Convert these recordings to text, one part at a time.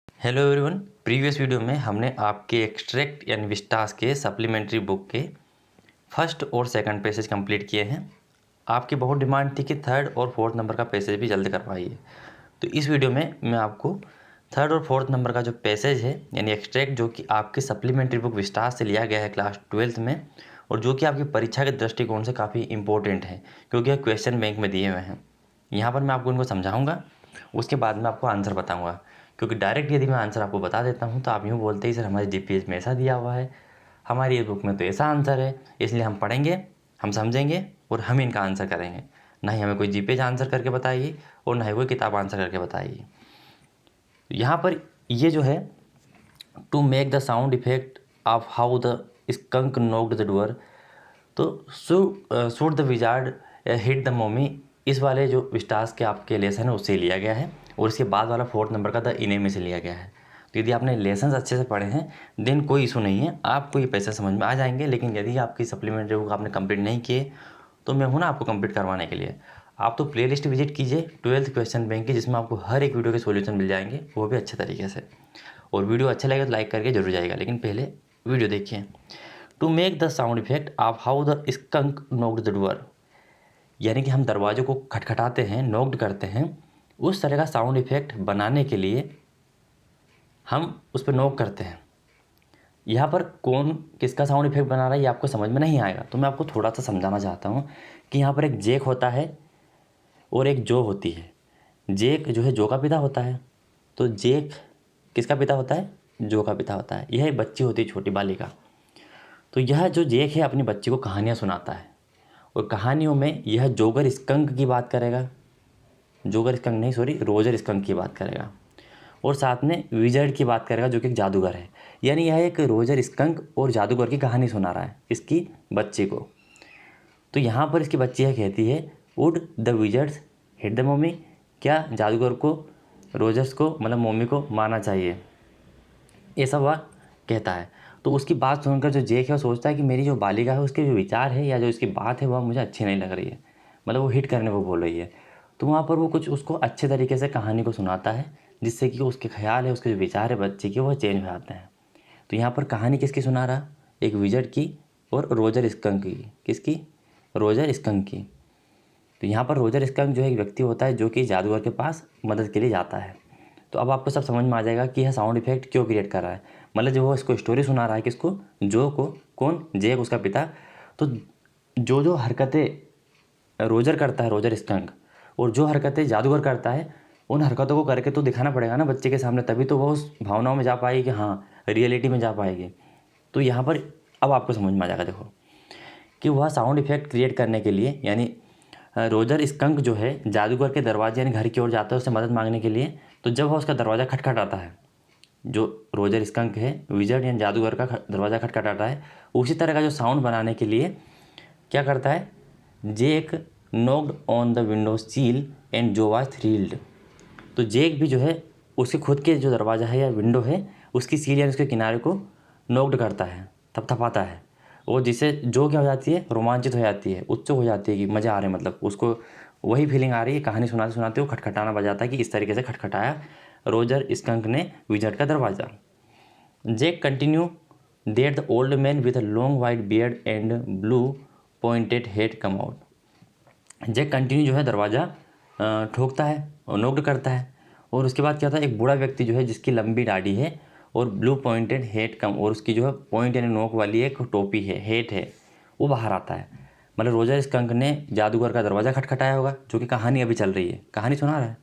Hello everyone. Previous video में हमने आपके एक्सट्रैक्ट यानी विस्टास के सप्लीमेंट्री बुक के फर्स्ट और सेकंड पेसेज कंप्लीट किए हैं। आपकी बहुत डिमांड थी कि थर्ड और फोर्थ नंबर का पेसेज भी जल्द करवाइए, तो इस वीडियो में मैं आपको थर्ड और फोर्थ नंबर का जो पेसेज है यानी एक्सट्रैक्ट, जो कि आपकी सप्लीमेंट्री बुक विस्टास से लिया गया है क्लास 12th में, और जो कि आपकी परीक्षा के दृष्टिकोण से काफ़ी इंपॉर्टेंट है क्योंकि क्वेश्चन बैंक में दिए हुए हैं। यहाँ पर मैं आपको इनको समझाऊंगा, उसके बाद में आपको आंसर बताऊंगा, क्योंकि डायरेक्ट यदि मैं आंसर आपको बता देता हूँ तो आप यूँ बोलते ही सर हमारे जीपीएस में ऐसा दिया हुआ है, हमारी ये बुक में तो ऐसा आंसर है, इसलिए हम पढ़ेंगे, हम समझेंगे और हम इनका आंसर करेंगे। ना ही हमें कोई जीपीएस आंसर करके बताइए और ना ही कोई किताब आंसर करके बताइए। यहाँ पर ये जो है, to make the sound effect of how the skunk knocked the door, तो shoot the wizard hit the mommy, इस वाले जो विस्टास के आपके लेसन है उससे लिया गया है, और इसके बाद वाला फोर्थ नंबर का द इनेमी से लिया गया है। तो यदि आपने लेसन्स अच्छे से पढ़े हैं देन कोई इशू नहीं है, आपको ये पैसे समझ में आ जाएंगे। लेकिन यदि आपकी सप्लीमेंट्री बुक आपने कंप्लीट नहीं किए तो मैं हूँ ना आपको कंप्लीट करवाने के लिए। आप तो प्लेलिस्ट विजिट कीजिए 12th क्वेश्चन बैंक की, जिसमें आपको हर एक वीडियो के सॉल्यूशन मिल जाएंगे, वो भी अच्छे तरीके से। और वीडियो अच्छा लगे तो लाइक करके जरूर जाएगा, लेकिन पहले वीडियो देखिए। To make the sound effect of how the skunk knocked the door, यानी कि हम दरवाजे को खटखटाते हैं, नोक्ड करते हैं, उस तरह का साउंड इफेक्ट बनाने के लिए हम उस पर नोक करते हैं। यहाँ पर कौन किसका साउंड इफेक्ट बना रहा है ये आपको समझ में नहीं आएगा, तो मैं आपको थोड़ा सा समझाना चाहता हूँ कि यहाँ पर एक जेक होता है और एक जो होती है। जेक जो है जो का पिता होता है, तो जेक किसका पिता होता है? जो का पिता होता है। यह एक बच्ची होती है, छोटी बालिका। तो यह जो जेक है अपनी बच्ची को कहानियाँ सुनाता है, और कहानियों में यह जोगर स्कंक की बात करेगा, जोगर स्कंक नहीं सॉरी रोजर स्कंक की बात करेगा, और साथ में विजर्ड की बात करेगा जो कि एक जादूगर है। यानी यह एक रोजर स्कंक और जादूगर की कहानी सुना रहा है इसकी बच्ची को। तो यहाँ पर इसकी बच्ची यह कहती है, would the wizards hit the mummy, क्या जादूगर को रोजर्स को मतलब मम्मी को मारना चाहिए, ऐसा वह कहता है। तो उसकी बात सुनकर जो जेक है वो सोचता है कि मेरी जो बालिका है उसके जो विचार है या जो इसकी बात है वह मुझे अच्छी नहीं लग रही है, मतलब वो हिट करने को बोल रही है। तो वहाँ पर वो कुछ उसको अच्छे तरीके से कहानी को सुनाता है, जिससे कि उसके ख्याल है, उसके जो विचार है बच्चे के, वह चेंज हो जाते हैं। तो यहाँ पर कहानी किसकी सुना रहा? एक विजर्ड की और रोजर स्कंक की। किसकी? रोजर स्कंक की। तो यहाँ पर रोजर स्कंक जो है एक व्यक्ति होता है जो कि जादूगर के पास मदद के लिए जाता है। तो अब आपको सब समझ में आ जाएगा कि यह साउंड इफेक्ट क्यों क्रिएट कर रहा है। मतलब जो वो इसको स्टोरी सुना रहा है किसको? जो को। कौन? जेक उसका पिता। तो जो जो हरकतें रोजर करता है, रोजर स्कंक, और जो हरकतें जादूगर करता है, उन हरकतों को करके तो दिखाना पड़ेगा ना बच्चे के सामने, तभी तो वो उस भावनाओं में जा पाएगी कि हाँ रियलिटी में जा पाएगी। तो यहाँ पर अब आपको समझ में आ जाएगा देखो कि वह साउंड इफेक्ट क्रिएट करने के लिए, यानी रोजर स्कंक जो है जादूगर के दरवाजे यानी घर की ओर जाता है उससे मदद मांगने के लिए। तो जब वह उसका दरवाज़ा खटखटाता है, जो रोजर स्कंक है विजर्ड यानी जादूगर का दरवाज़ा खटखटाता है, उसी तरह का जो साउंड बनाने के लिए क्या करता है? Jake knocked on the window sill and Joe was thrilled. तो जेक भी जो है उसके खुद के जो दरवाज़ा है या विंडो है उसकी सील यानी उसके किनारे को नॉक्ड करता है, थपथपाता है, और जिससे जो क्या हो जाती है? रोमांचित हो जाती है, उत्सुक हो जाती है कि मज़ा आ रहा है, मतलब उसको वही फीलिंग आ रही है। कहानी सुनाते सुनाते वो खटखटाना बजाता है कि इस तरीके से खटखटाया रोजर स्कंक ने विजर्ड का दरवाज़ा। Jake continue that the old man with a long white beard and blue pointed head come out. Jake continue जो है दरवाज़ा ठोकता है और नोक्ड करता है, और उसके बाद क्या था? एक बूढ़ा व्यक्ति जो है जिसकी लंबी दाढ़ी है और ब्लू पॉइंटेड हेड कम, और उसकी जो है पॉइंट यानी नोक वाली एक टोपी है, हेट है, वो बाहर आता है। मतलब रोजर स्कंक ने जादूगर का दरवाज़ा खटखटाया होगा, जो कि कहानी अभी चल रही है, कहानी सुना रहा है।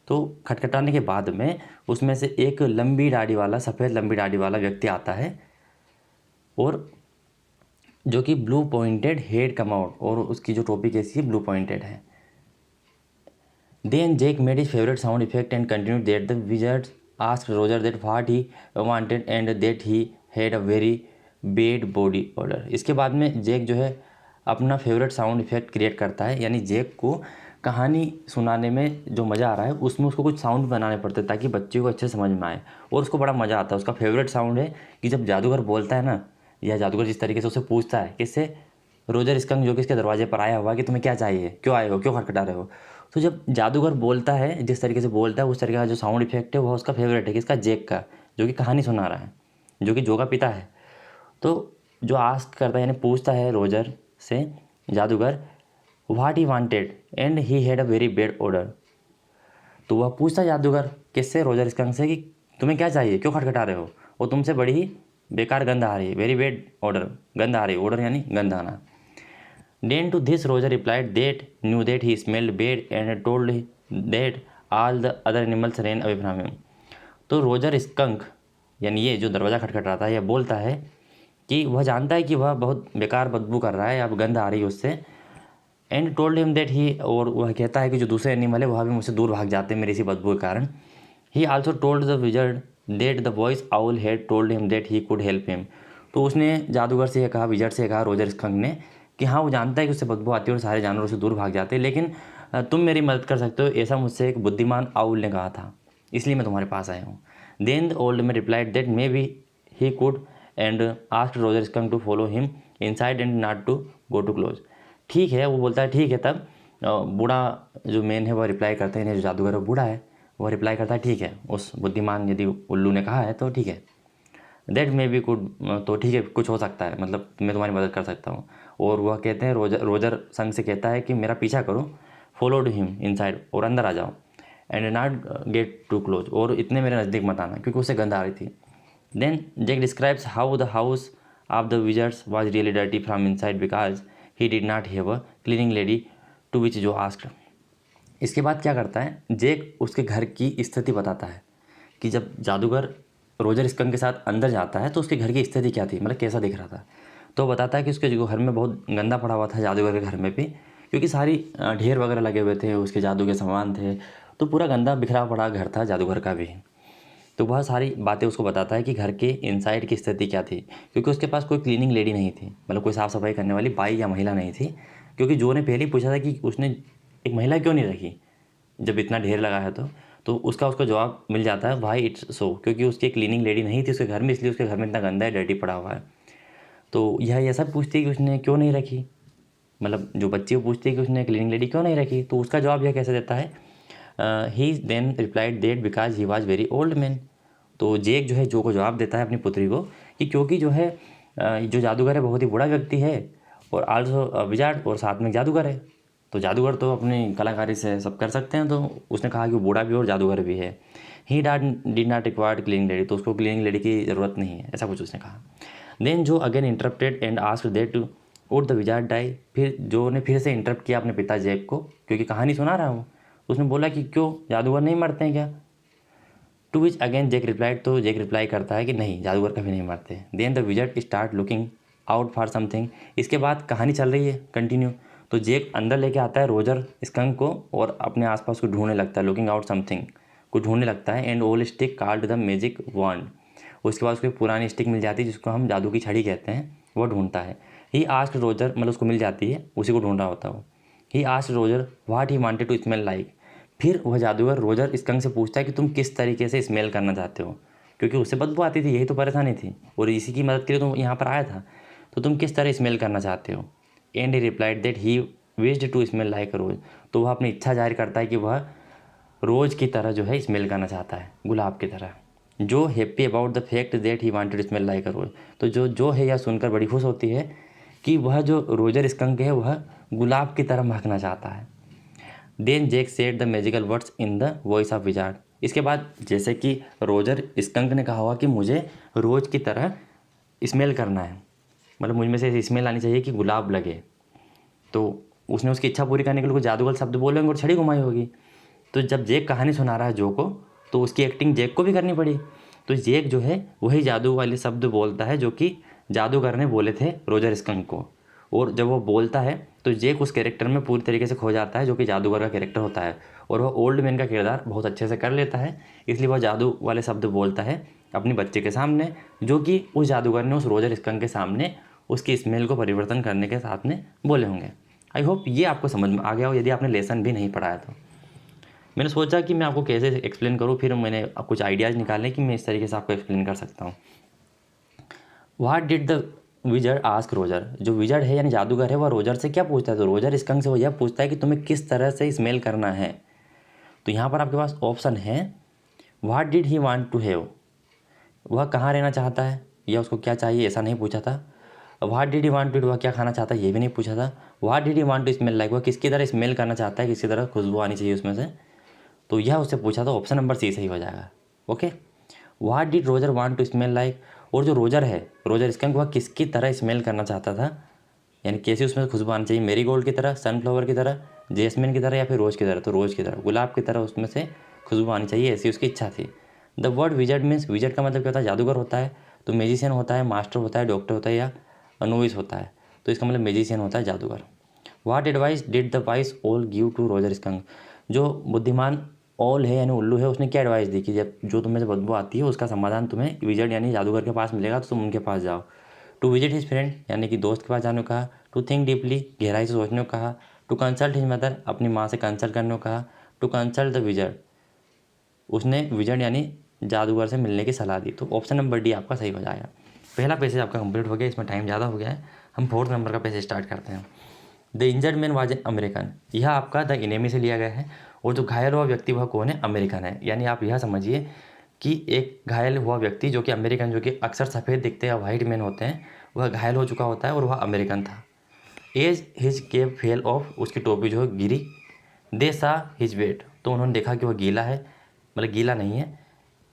तो खटखटाने के बाद में उसमें से एक लंबी दाढ़ी वाला, सफ़ेद लंबी दाढ़ी वाला व्यक्ति आता है, और जो कि blue pointed head come out, और उसकी जो टोपी कैसी है? ब्लू पॉइंटेड है। Then Jake made his favorite sound effect and continued that the wizard asked Roger that what he wanted and that he had a very bad body odor। इसके बाद में जेक जो है अपना फेवरेट साउंड इफेक्ट क्रिएट करता है, यानी जेक को कहानी सुनाने में जो मज़ा आ रहा है उसमें उसको कुछ साउंड बनाने पड़ते हैं ताकि बच्चे को अच्छे समझ में आए, और उसको बड़ा मज़ा आता है। उसका फेवरेट साउंड है कि जब जादूगर बोलता है ना, या जादूगर जिस तरीके से उसे पूछता है, किससे? रोजर स्कंक जो कि इसके दरवाजे पर आया हुआ कि तुम्हें क्या चाहिए, क्यों आए हो, क्यों खटखटा रहे हो, तो जब जादूगर बोलता है, जिस तरीके से बोलता है, उस तरीके का जो साउंड इफेक्ट है वो उसका फेवरेट है, किसका, जैक का, जो कि कहानी सुना रहा है, जो कि जो का पिता है। तो जो आस्क करता है यानी पूछता है रोजर से जादूगर, what he wanted and he had a very bad order. तो वह पूछता है जादूगर किससे, रोजर स्कंक से, कि तुम्हें क्या चाहिए, क्यों खटखटा रहे हो, और तुमसे बड़ी ही बेकार गंध आ रही है, वेरी बैड ऑर्डर, गंध आ रही है, ऑर्डर यानी गंध आना। Then to this Roger replied that knew that he smelled bad and told that all the other animals run away from him. तो रोजर स्कंक यानी ये जो दरवाज़ा खटखटाता है, यह बोलता है कि वह जानता है कि वह बहुत बेकार बदबू कर रहा है, अब गंध आ रही है उससे। And told him that he, और वह कहता है कि जो दूसरे एनिमल है वह भी मुझसे दूर भाग जाते हैं मेरी इसी बदबू के कारण। ही also told the wizard that the voice owl had told him that he could help him. तो उसने जादूगर से कहा, विजर्ड से कहा, रोजर स्कंक ने, कि हाँ वो जानता है कि उससे बदबू आती है और सारे जानवर उससे दूर भाग जाते हैं, लेकिन तुम मेरी मदद कर सकते हो, ऐसा मुझसे एक बुद्धिमान आउल ने कहा था, इसलिए मैं तुम्हारे पास आया हूँ। Then the old man replied that maybe he could and asked Roger skunk to follow him inside and not to go too close. ठीक है, वो बोलता है ठीक है। तब बूढ़ा जो मेन है वह रिप्लाई करते हैं, जो जादूगर है वो बूढ़ा है, वह रिप्लाई करता है ठीक है, उस बुद्धिमान यदि उल्लू ने कहा है तो ठीक है। दैट मे बी कुड, तो ठीक है कुछ हो सकता है, मतलब मैं तुम्हारी मदद कर सकता हूँ। और वह कहते हैं, रोजर रोजर संग से कहता है कि मेरा पीछा करो, फॉलो टू हिम इनसाइड, और अंदर आ जाओ, and not get too close, और इतने मेरे नज़दीक मत आना, क्योंकि उससे गंध आ रही थी। Then Jack describes how the house of the wizards was really dirty from inside because he did not have a cleaning lady to which Joe asked. इसके बाद क्या करता है, जैक उसके घर की स्थिति बताता है कि जब जादूगर रोजर स्कंक के साथ अंदर जाता है तो उसके घर की स्थिति क्या थी, मतलब कैसा दिख रहा था। तो बताता है कि उसके जो घर में बहुत गंदा पड़ा हुआ था, जादूगर के घर में भी, क्योंकि सारी ढेर वगैरह लगे हुए थे, उसके जादू के सामान थे, तो पूरा गंदा बिखरा पड़ा घर था जादूगर का भी। तो वह सारी बातें उसको बताता है कि घर के इनसाइड की स्थिति क्या थी, क्योंकि उसके पास कोई क्लीनिंग लेडी नहीं थी, मतलब कोई साफ़ सफाई करने वाली बाई या महिला नहीं थी, क्योंकि जो ने पहले ही पूछा था कि उसने एक महिला क्यों नहीं रखी जब इतना ढेर लगा है। तो उसको जवाब मिल जाता है, भाई इट्स सो, क्योंकि उसकी क्लीनिंग लेडी नहीं थी उसके घर में, इसलिए उसके घर में इतना गंदा है, डर्टी पड़ा हुआ है। तो यह सब पूछती है कि उसने क्यों नहीं रखी, मतलब जो बच्ची वो पूछती है कि उसने क्लीनिंग लेडी क्यों नहीं रखी, तो उसका जवाब यह कैसे देता है, he then replied that because he was very old man. तो जेक जो है जो को जवाब देता है अपनी पुत्री को कि क्योंकि जो है जो जादूगर है बहुत ही बूढ़ा व्यक्ति है, और आल्सो विजार्ड, और साथ में जादूगर है। तो जादूगर तो अपनी कलाकारी से सब कर सकते हैं, तो उसने कहा कि वो बूढ़ा भी और जादूगर भी है। ही did not required cleaning lady, तो उसको क्लीनिंग लेडी की ज़रूरत नहीं है, ऐसा कुछ उसने कहा। Then Jo again interrupted and asked that would the wizard die, फिर जो ने फिर से इंटरप्ट किया अपने पिता जैक को, क्योंकि कहानी सुना रहा हूँ, उसने बोला कि क्यों जादूगर नहीं मरते हैं क्या। To which again Jack replied, तो जैक रिप्लाई करता है कि नहीं जादूगर कभी नहीं मरते। Then the wizard start looking out for something. इसके बाद कहानी चल रही है कंटिन्यू, तो जैक अंदर लेके आता है रोजर स्कंक को और अपने आसपास को ढूंढने लगता है, लुकिंग आउट समथिंग को ढूंढने लगता है। And old stick called the magic wand, उसके बाद उसको एक पुरानी स्टिक मिल जाती है जिसको हम जादू की छड़ी कहते हैं, वो ढूंढता है। ही आस्क्ड रोजर, मतलब उसको मिल जाती है, उसी को ढूंढ रहा होता है वो। He asked Roger what he wanted to smell like, फिर वह जादूगर रोजर स्कंक से पूछता है कि तुम किस तरीके से स्मेल करना चाहते हो, क्योंकि उससे बदबू आती थी, यही तो परेशानी थी, और इसी की मदद के लिए तुम यहाँ पर आया था, तो तुम किस तरह स्मेल करना चाहते हो। And he replied that he wished to smell like a rose, तो वह अपनी इच्छा जाहिर करता है कि वह रोज की तरह जो है स्मेल करना चाहता है, गुलाब की तरह। Joe happy about the fact that he wanted smell like a rose, तो जो है यह सुनकर बड़ी खुश होती है कि वह जो रोजर स्कंक है वह गुलाब की तरह महकना चाहता है। Then Jack said the magical words in the voice of wizard, इसके बाद जैसे कि रोजर स्कंक ने कहा हुआ कि मुझे रोज की तरह स्मेल करना है, मतलब मुझ में से ऐसी स्मेल आनी चाहिए कि गुलाब लगे। तो उसने उसकी इच्छा पूरी करने के लिए कुछ जादूगर शब्द बोले होंगे और छड़ी घुमाई होगी। तो जब जैक कहानी सुना रहा है जो को, तो उसकी एक्टिंग जैक को भी करनी पड़ी। तो जैक जो है वही जादू वाले शब्द बोलता है जो कि जादूगर ने बोले थे रोजर स्कंक को, और जब वो बोलता है तो जैक उस कैरेक्टर में पूरी तरीके से खो जाता है जो कि जादूगर का कैरेक्टर होता है, और वह ओल्ड मैन का किरदार बहुत अच्छे से कर लेता है। इसलिए वह जादू वाले शब्द बोलता है अपनी बच्चे के सामने, जो कि उस जादूगर ने उस रोजर स्कंक के सामने उसकी स्मेल को परिवर्तन करने के साथ में बोले होंगे। आई होप ये आपको समझ में आ गया हो, यदि आपने लेसन भी नहीं पढ़ाया तो। मैंने सोचा कि मैं आपको कैसे एक्सप्लेन करूँ, फिर मैंने कुछ आइडियाज़ निकाले कि मैं इस तरीके से आपको एक्सप्लेन कर सकता हूँ। What did the wizard ask Roger, जो विजर्ड है यानी जादूगर है वह रोजर से क्या पूछता है, तो रोजर स्कंक से वो यह पूछता है कि तुम्हें किस तरह से स्मेल करना है। तो यहाँ पर आपके पास ऑप्शन है what did he want to have, वह कहाँ रहना चाहता है या उसको क्या चाहिए ऐसा नहीं पूछा था। What did he want to, वह क्या खाना चाहता है ये भी नहीं पूछा था। What did he want to smell like, वह किसकी तरह स्मेल करना चाहता है, किसकी तरह खुशबू आनी चाहिए उसमें से, तो यह उससे पूछा, तो ऑप्शन नंबर सी सही हो जाएगा। Okay, what did Roger want to smell like, और जो रोजर है, रोजर स्कंक, वह किसकी तरह स्मेल करना चाहता था, यानी कैसी उसमें खुशबू आनी चाहिए, मेरीगोल्ड की तरह, सनफ्लावर की तरह, जेसमिन की तरह या फिर रोज़ की तरह, तो रोज़ की तरह, गुलाब की तरह उसमें से खुशबू आनी चाहिए, ऐसी उसकी इच्छा थी। The word wizard means, wizard का मतलब क्या होता है, जादूगर होता है, तो मेजिशियन होता है, मास्टर होता है, डॉक्टर होता है या नोविस होता है, तो इसका मतलब मेजिशियन होता है, जादूगर। What advice did the vice ओल गिव टू रोजर स्कंक, जो बुद्धिमान ओल है यानी उल्लू है, उसने क्या एडवाइस दी कि जब जो तुम्हें से बदबू आती है उसका समाधान तुम्हें विजर्ड यानी जादूगर के पास मिलेगा, तो तुम उनके पास जाओ। टू विजिट हिज फ्रेंड यानी कि दोस्त के पास जाने को कहा, टू थिंक डीपली गहराई से सोचने को कहा, टू कंसल्ट हिज मदर अपनी माँ से कंसल्ट करने को कहा, टू कंसल्ट द विजर्ड उसने विजर्ड यानी जादूगर से मिलने की सलाह दी। तो ऑप्शन नंबर डी आपका सही हो जाएगा। पहला पैसेज आपका कंप्लीट हो गया, इसमें टाइम ज़्यादा हो गया है, हम फोर्थ नंबर का पैसेज स्टार्ट करते हैं। The injured man was American, यह आपका द इनेमी से लिया गया है, और जो घायल हुआ व्यक्ति वह कौन है, अमेरिकन है। यानी आप यह समझिए कि एक घायल हुआ व्यक्ति जो कि अमेरिकन, जो कि अक्सर सफ़ेद दिखते हैं, वाइट मैन होते हैं, वह घायल हो चुका होता है और वह अमेरिकन था। As his cap fell off, उसकी टोपी जो है गिरी। दे सा हिज वेट, तो उन्होंने देखा कि वह गीला है, मतलब गीला नहीं है।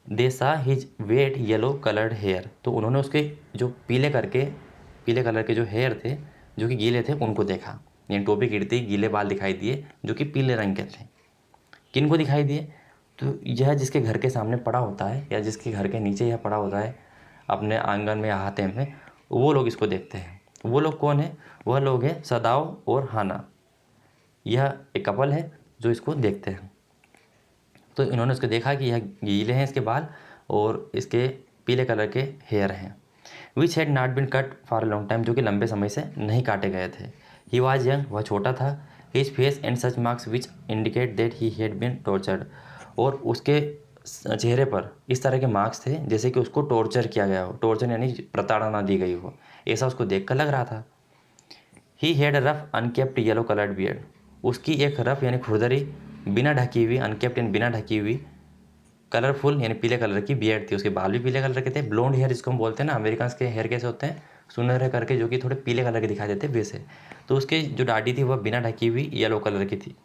They saw his wet yellow coloured hair, तो उन्होंने उसके जो पीले कलर के जो हेयर थे जो कि गीले थे उनको देखा, यानी टोपी गिरते ही गीले बाल दिखाई दिए जो कि पीले रंग के थे। किन को दिखाई दिए, तो यह जिसके घर के सामने पड़ा होता है या जिसके घर के नीचे यह पड़ा होता है अपने आंगन में या हाथे में, वो लोग इसको देखते हैं। वो लोग कौन है, वह लोग हैं सदाव और हाना, यह एक कपल है जो इसको देखते हैं। तो इन्होंने उसको देखा कि यह गीले हैं इसके बाल और इसके पीले कलर के हेयर हैं। Which had not been cut for a long time, जो कि लंबे समय से नहीं काटे गए थे। ही वॉज यंग, वह छोटा था। His face and such marks which indicate that he had been tortured, और उसके चेहरे पर इस तरह के मार्क्स थे जैसे कि उसको टॉर्चर किया गया हो, टॉर्चर यानी प्रताड़ना दी गई हो, ऐसा उसको देख कर लग रहा था। He had a rough unkempt yellow coloured beard, उसकी एक रफ यानी खुरदरी बिना ढकी हुई, अनकेप्ट यानी बिना ढकी हुई, कलरफुल यानी पीले कलर की बियर्ड थी, उसके बाल भी पीले कलर के थे। ब्लोंड हेयर जिसको हम बोलते हैं ना, अमेरिकन के हेयर कैसे होते हैं, सुनहरे करके, जो कि थोड़े पीले कलर के दिखाई देते हैं वैसे। तो उसके जो दाढ़ी थी वह बिना ढकी हुई येलो कलर की थी।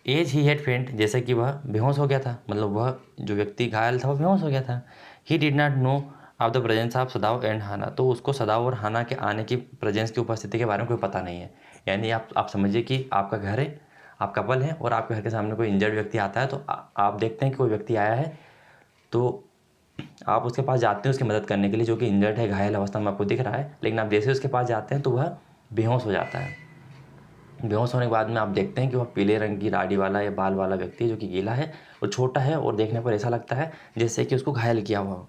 एज ही हैड फेंट, जैसे कि वह बेहोश हो गया था, मतलब वह जो व्यक्ति घायल था वह बेहोश हो गया था। He did not know of the presence of Sadav and Hannah, तो उसको सदाव और हाना के आने की, प्रेजेंस की उपस्थिति के बारे में कोई पता नहीं है। यानी आप समझिए कि आपका घर है, आप कपल हैं और आपके घर के सामने कोई इंजर्ड व्यक्ति आता है, तो आप देखते हैं कि कोई व्यक्ति आया है, तो आप उसके पास जाते हैं उसकी मदद करने के लिए, जो कि इंजर्ड है, घायल अवस्था में आपको दिख रहा है, लेकिन आप जैसे उसके पास जाते हैं तो वह बेहोश हो जाता है। बेहोश होने के बाद में आप देखते हैं कि वह पीले रंग की दाढ़ी वाला या बाल वाला व्यक्ति है, जो कि गीला है और छोटा है, और देखने पर ऐसा लगता है जैसे कि उसको घायल किया हुआ हो।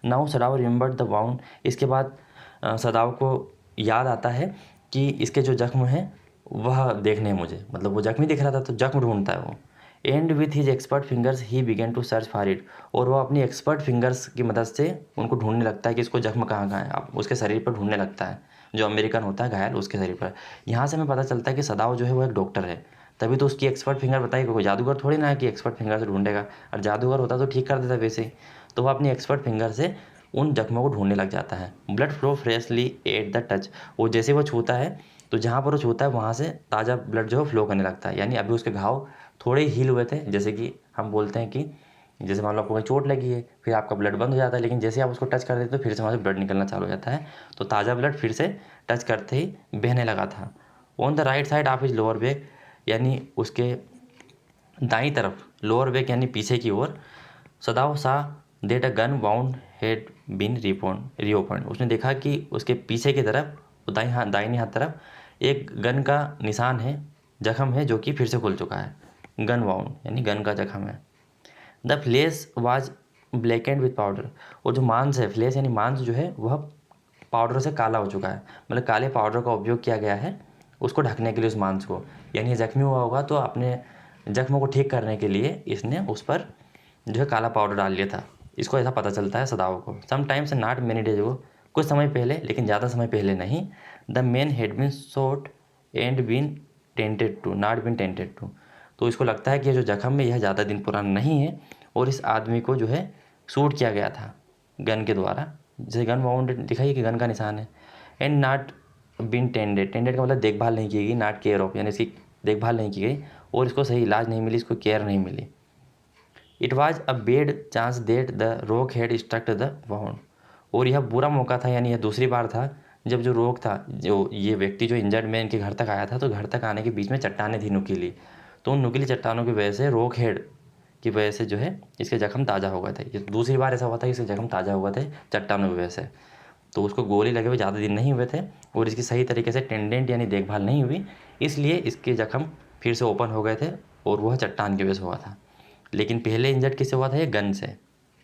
नाउ सदाव रिमेंबर्ड द वाउंड, इसके बाद सदाव को याद आता है कि इसके जो जख्म हैं वह देखने हैं मुझे, मतलब वो जख्मी दिख रहा था तो जख्म ढूंढता है वो। And with his expert fingers he began to search for it, और वो अपनी एक्सपर्ट फिंगर्स की मदद से उनको ढूंढने लगता है कि इसको जख्म कहाँ कहाँ है, आप उसके शरीर पर ढूंढने लगता है, जो अमेरिकन होता है घायल उसके शरीर पर। यहाँ से हमें पता चलता है कि सदाव जो है वो एक डॉक्टर है, तभी तो उसकी एक्सपर्ट फिंगर बताई, कोई जादूगर थोड़ी ना है कि एक्सपर्ट फिंगर से ढूंढेगा, और जादूगर होता तो ठीक कर देता वैसे ही। तो वो अपनी एक्सपर्ट फिंगर से उन जख्मों को ढूंढने लग जाता है। Blood flow freshly at the touch, वो जैसे वो छूता है तो जहाँ पर वो छूता है वहाँ से ताज़ा ब्लड जो है फ्लो करने लगता है, यानी अभी उसके घाव थोड़े हील हुए थे, जैसे कि हम बोलते हैं कि जैसे मान लो आपको कहीं चोट लगी है, फिर आपका ब्लड बंद हो जाता है, लेकिन जैसे आप उसको टच कर देते तो फिर से वहाँ से ब्लड निकलना चालू हो जाता है, तो ताज़ा ब्लड फिर से टच करते ही बहने लगा था। On the right side of his lower back, यानी उसके दाईं तरफ, लोअर बैक यानी पीछे की ओर, सदाव saw that a gun wound had been reopen, उसने देखा कि उसके पीछे की तरफ, दाहिनी हाथ तरफ एक गन का निशान है, जख्म है जो कि फिर से खुल चुका है, गन वाउंड यानी गन का जख्म है। The flesh was blackened with powder, और जो मांस है, फ्लेश यानी मांस जो है वह पाउडर से काला हो चुका है, मतलब काले पाउडर का उपयोग किया गया है उसको ढकने के लिए उस मांस को, यानी ये जख्मी हुआ होगा तो अपने जख्मों को ठीक करने के लिए इसने उस पर जो है काला पाउडर डाल लिया था, इसको ऐसा पता चलता है सदाव को। समटाइम्स नॉट मेनी डेज वो, कुछ समय पहले, लेकिन ज़्यादा समय पहले नहीं, the man had been shot and been tended to, not been tended to. तो इसको लगता है कि ये जो जख्म है यह ज़्यादा दिन पुराना नहीं है और इस आदमी को जो है शूट किया गया था गन के द्वारा, जैसे गन वाउंड दिखाइए कि गन का निशान है। And not been tended, tended का मतलब देखभाल नहीं की गई, नॉट केयर ऑफ, यानी इसकी देखभाल नहीं की गई और इसको सही इलाज नहीं मिली, इसको केयर नहीं मिली। It was a bad chance that the rock had struck the wound, और यह बुरा मौका था, यानी यह दूसरी बार था जब जो रोक था, जो ये व्यक्ति जो इंजर्ड मैन के घर तक आया था, तो घर तक आने के बीच में चट्टानें थी नुकीली, तो उन नुकीली चट्टानों की वजह से रोक हेड की वजह से जो है इसके जख्म ताज़ा हो गए थे। ये दूसरी बार ऐसा हुआ था कि इसके जख्म ताज़ा हुए थे चट्टानों की वजह से। तो उसको गोली लगे हुए ज़्यादा दिन नहीं हुए थे और इसकी सही तरीके से टेंडेंट यानी देखभाल नहीं हुई, इसलिए इसके जख्म फिर से ओपन हो गए थे और वह चट्टान की वजह से हुआ था। लेकिन पहले इंजर्ड किससे हुआ था? ये गन से।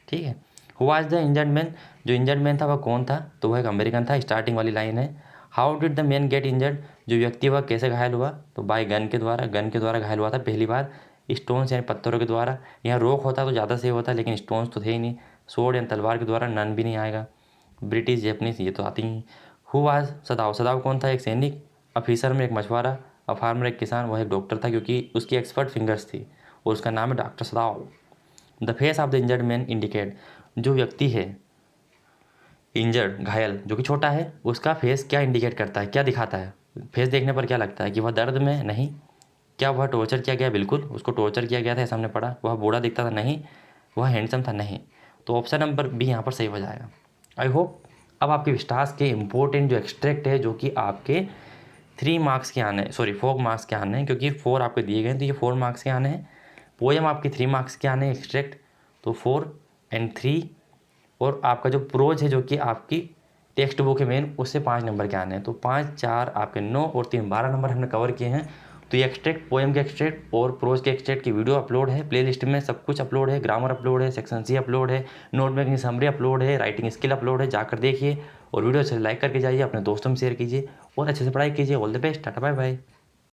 ठीक है। Who was the injured man, जो इंजर्ड मैन था वह कौन था? तो वह एक अमेरिकन था। स्टार्टिंग वाली लाइन है, how did the main get injured, जो व्यक्ति वह कैसे घायल हुआ? तो बाय गन के द्वारा, गन के द्वारा घायल हुआ था पहली बार। स्टोन्स यानी पत्थरों के द्वारा, यहाँ रोक होता तो ज़्यादा सही होता, लेकिन स्टोन्स तो थे ही नहीं। सोर्ड यानी तलवार के द्वारा, नन भी नहीं आएगा। ब्रिटिश, जैपनीज ये तो आती ही। हु वाज सदाव, सदाव कौन था? एक सैनिक। अफिसर में एक मछुआरा। अ फार्मर एक किसान। वह एक डॉक्टर था क्योंकि उसकी एक्सपर्ट फिंगर्स थी और उसका नाम है doctor सदाव। The face of the injured man indicate, जो व्यक्ति है इंजर्ड, घायल, जो कि छोटा है, उसका फेस क्या इंडिकेट करता है, क्या दिखाता है? फेस देखने पर क्या लगता है कि वह दर्द में? नहीं। क्या वह टॉर्चर किया गया? बिल्कुल, उसको टॉर्चर किया गया था, ऐसा हमने पढ़ा। वह बूढ़ा दिखता था? नहीं। वह हैंडसम था? नहीं। तो ऑप्शन नंबर बी यहाँ पर सही हो जाएगा। आई होप अब आपके विस्टास के इम्पोर्टेंट जो एक्सट्रैक्ट है, जो कि आपके 3 मार्क्स के आने, सॉरी 4 मार्क्स के आने हैं, क्योंकि 4 आपके दिए गए हैं, तो ये 4 मार्क्स के आने हैं। पोएम आपके 3 मार्क्स के आने हैं एक्सट्रैक्ट, तो 4 एंड 3। और आपका जो प्रोज है, जो कि आपकी टेक्स्ट बुक है मेन, उससे 5 नंबर के आने हैं। तो 5, 4 आपके 9 और 3 12 नंबर हमने कवर किए हैं। तो ये एक्सट्रैक्ट, पोएम के एक्सट्रैक्ट और प्रोज के एक्सट्रैक्ट की वीडियो अपलोड है, प्लेलिस्ट में सब कुछ अपलोड है। ग्रामर अपलोड है, सेक्शन सी अपलोड है, नोट मेकिंग समरी अपलोड है, राइटिंग स्किल अपलोड है। जाकर देखिए और वीडियो अच्छे से लाइक करके जाइए, अपने दोस्तों में शेयर कीजिए और अच्छे से पढ़ाई कीजिए। All the best, tata bye bye.